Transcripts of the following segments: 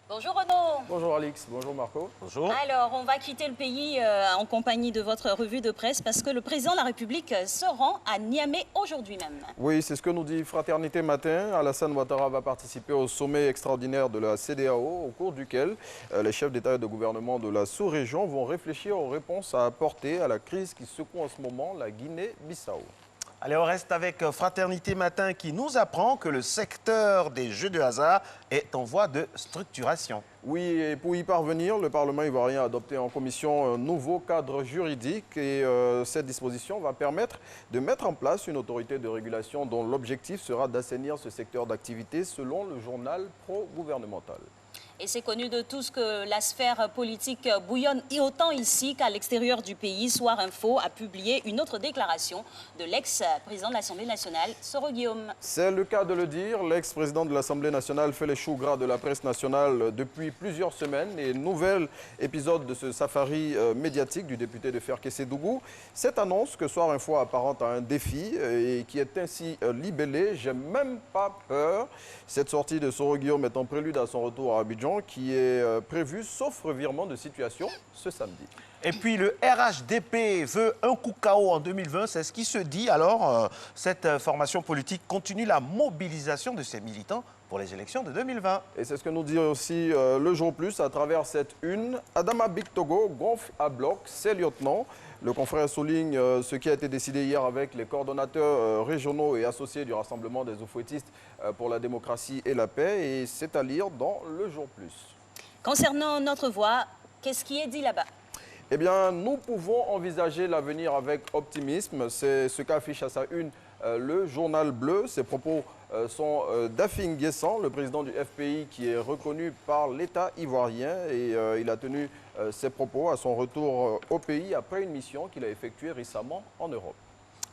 Bonjour Renaud. Bonjour Alix, bonjour Marco. Bonjour. Alors, on va quitter le pays en compagnie de votre revue de presse parce que le président de la République se rend à Niamey aujourd'hui même. Oui, c'est ce que nous dit Fraternité Matin. Alassane Ouattara va participer au sommet extraordinaire de la CEDEAO, au cours duquel les chefs d'État et de gouvernement de la sous-région vont réfléchir aux réponses à apporter à la crise qui secoue en ce moment la Guinée-Bissau. Allez, on reste avec Fraternité Matin qui nous apprend que le secteur des jeux de hasard est en voie de structuration. Oui, et pour y parvenir, le Parlement ivoirien a adopté en commission un nouveau cadre juridique et cette disposition va permettre de mettre en place une autorité de régulation dont l'objectif sera d'assainir ce secteur d'activité selon le journal pro-gouvernemental. Et c'est connu de tous que la sphère politique bouillonne autant ici qu'à l'extérieur du pays. Soir Info a publié une autre déclaration de l'ex-président de l'Assemblée nationale, Soro Guillaume. C'est le cas de le dire. L'ex-président de l'Assemblée nationale fait les choux gras de la presse nationale depuis plusieurs semaines. Et nouvel épisode de ce safari médiatique du député de Ferkessé-Dougou. Cette annonce que Soir Info apparente à un défi et qui est ainsi libellée, j'ai même pas peur. Cette sortie de Soro Guillaume est en prélude à son retour à Abidjan, qui est prévu, sauf revirement de situation, ce samedi. Et puis le RHDP veut un coup KO en 2020, c'est ce qui se dit. Alors, cette formation politique continue la mobilisation de ses militants pour les élections de 2020. Et c'est ce que nous dit aussi le Jour Plus à travers cette une. Adama Big Togo gonfle à bloc ses lieutenants. Le confrère souligne ce qui a été décidé hier avec les coordonnateurs régionaux et associés du Rassemblement des Oufouettistes pour la démocratie et la paix. Et c'est à lire dans le Jour Plus. Concernant notre voix, qu'est-ce qui est dit là-bas? Eh bien, nous pouvons envisager l'avenir avec optimisme. C'est ce qu'affiche à sa une le Journal Bleu. Ses propos sont d'Afin Guessan, le président du FPI qui est reconnu par l'État ivoirien. Et il a tenu ses propos à son retour au pays après une mission qu'il a effectuée récemment en Europe.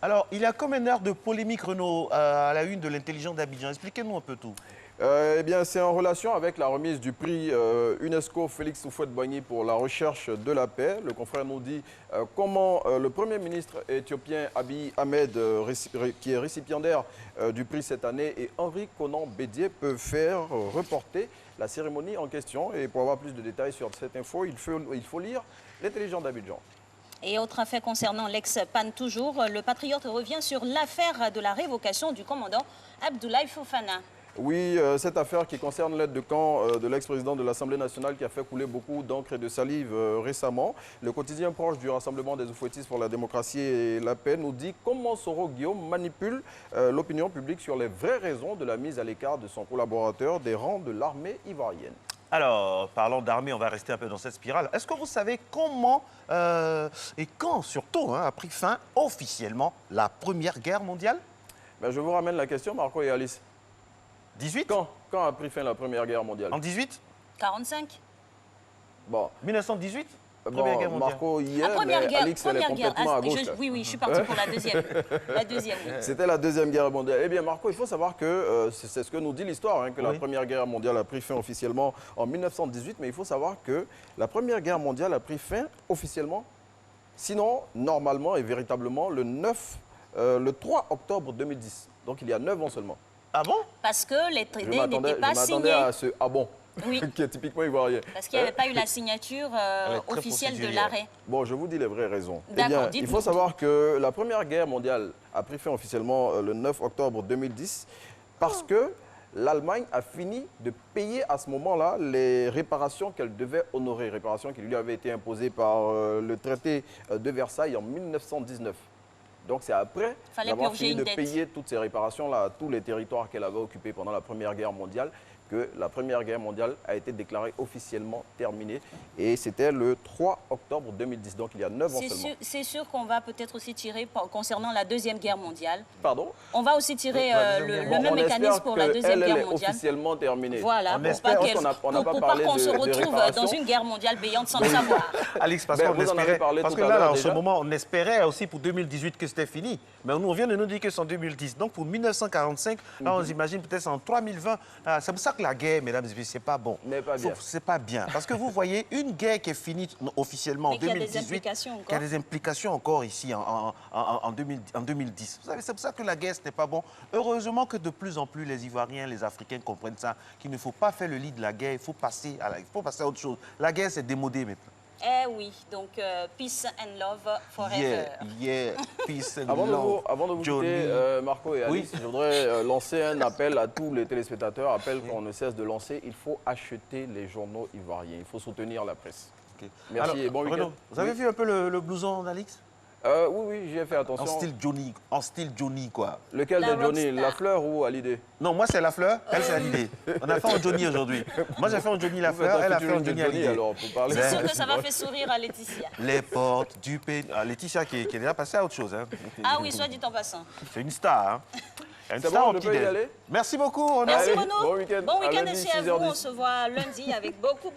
Alors, il y a comme un air de polémique, Renaud, à la une de l'intelligence d'Abidjan. Expliquez-nous un peu tout. Eh bien, c'est en relation avec la remise du prix UNESCO Félix Houphouët-Boigny pour la recherche de la paix. Le confrère nous dit comment le Premier ministre éthiopien Abiy Ahmed, qui est récipiendaire du prix cette année, et Henri Konan Bédié peuvent faire reporter la cérémonie en question. Et pour avoir plus de détails sur cette info, il faut lire l'intelligence d'Abidjan. Et autre affaire concernant l'ex-PAN toujours, le patriote revient sur l'affaire de la révocation du commandant Abdoulaye Fofana. Oui, cette affaire qui concerne l'aide de camp de l'ex-président de l'Assemblée nationale qui a fait couler beaucoup d'encre et de salive récemment. Le quotidien proche du Rassemblement des Oufouettistes pour la démocratie et la paix nous dit comment Soro Guillaume manipule l'opinion publique sur les vraies raisons de la mise à l'écart de son collaborateur des rangs de l'armée ivoirienne. Alors, parlant d'armée, on va rester un peu dans cette spirale. Est-ce que vous savez comment et quand, surtout, a pris fin officiellement la Première Guerre mondiale? Ben, je vous ramène la question, Marco et Alice. 18? Quand a pris fin la Première Guerre mondiale? En 18? 45. Bon. 1918? Première Guerre mondiale. Marco, hier, Alix, elle est complètement à gauche. Oui, je suis partie pour la deuxième. La deuxième, oui. C'était la Deuxième Guerre mondiale. Eh bien, Marco, il faut savoir que c'est ce que nous dit l'histoire, que la Première Guerre mondiale a pris fin officiellement en 1918. Mais il faut savoir que la Première Guerre mondiale a pris fin officiellement, sinon, normalement et véritablement, le 3 octobre 2010. Donc, il y a 9 ans seulement. Ah bon? Parce que les traités n'étaient pas signés. Je m'attendais à ce « ah bon ». Oui. Qui est typiquement ivoirien. Parce qu'il n'y avait pas eu la signature officielle de l'arrêt. Bon, je vous dis les vraies raisons. Eh D'accord, bien, il faut savoir que la Première Guerre mondiale a pris fin officiellement le 9 octobre 2010 parce que l'Allemagne a fini de payer à ce moment-là les réparations qu'elle devait honorer, réparations qui lui avaient été imposées par le traité de Versailles en 1919. Donc c'est après avoir fini de payer toutes ces réparations-là à tous les territoires qu'elle avait occupés pendant la Première Guerre mondiale que la Première Guerre mondiale a été déclarée officiellement terminée. Et c'était le 3 octobre 2010, donc il y a 9 ans seulement. C'est sûr qu'on va peut-être aussi tirer, concernant la Deuxième Guerre mondiale. Pardon? On va aussi tirer le même mécanisme pour la Deuxième Guerre mondiale. Elle est officiellement terminée. Voilà, pour pas qu'on se retrouve dans une guerre mondiale béante sans le savoir. Alix, parce qu'on espérait, parce que là, en ce moment, on espérait aussi pour 2018 que c'était fini. Mais on vient de nous dire que c'est en 2010. Donc pour 1945, là, on imagine peut-être en 3020. C'est pour ça que que la guerre, mesdames et messieurs, c'est pas bon. N'est pas bien. C'est pas bien. Parce que vous voyez, une guerre qui est finie officiellement en Mais qui a des 2018, implications encore. qui a des implications encore ici en 2010. Vous savez, c'est pour ça que la guerre, ce n'est pas bon. Heureusement que de plus en plus, les Ivoiriens, les Africains comprennent ça, qu'il ne faut pas faire le lit de la guerre, il faut passer à autre chose. La guerre, c'est démodé maintenant. Eh oui, donc peace and love forever. Yeah, peace and Avant de vous Johnny. quitter, Marco et Alice, Oui. je voudrais lancer un appel à tous les téléspectateurs, appel qu'on ne cesse de lancer. Il faut acheter les journaux ivoiriens, il faut soutenir la presse. Ok. Merci Alors, et bon week-end. Renaud, vous avez vu un peu le blouson d'Alix? Oui, j'y ai fait attention. En style Johnny, quoi. Lequel La de Johnny, rockstar. la fleur ou Hallyday? Non, moi c'est la fleur, elle c'est Hallyday. On a fait en Johnny aujourd'hui. Moi j'ai fait en Johnny la Vous faites fleur, un elle a fait en featuring de Johnny Hallyday. alors, pour parler. C'est sûr que ça va faire sourire à Laetitia. Les portes du pays. Ah, Laetitia qui est déjà passée à autre chose. Hein. Ah oui, soit dit en passant. C'est une star. Hein. Une C'est star bon, au je peux y petit-déj. aller? Merci beaucoup, Renaud. Merci Allez, Renaud. bon week-end. Bon À week-end lundi, aussi à vous. 6h10. On se voit lundi avec beaucoup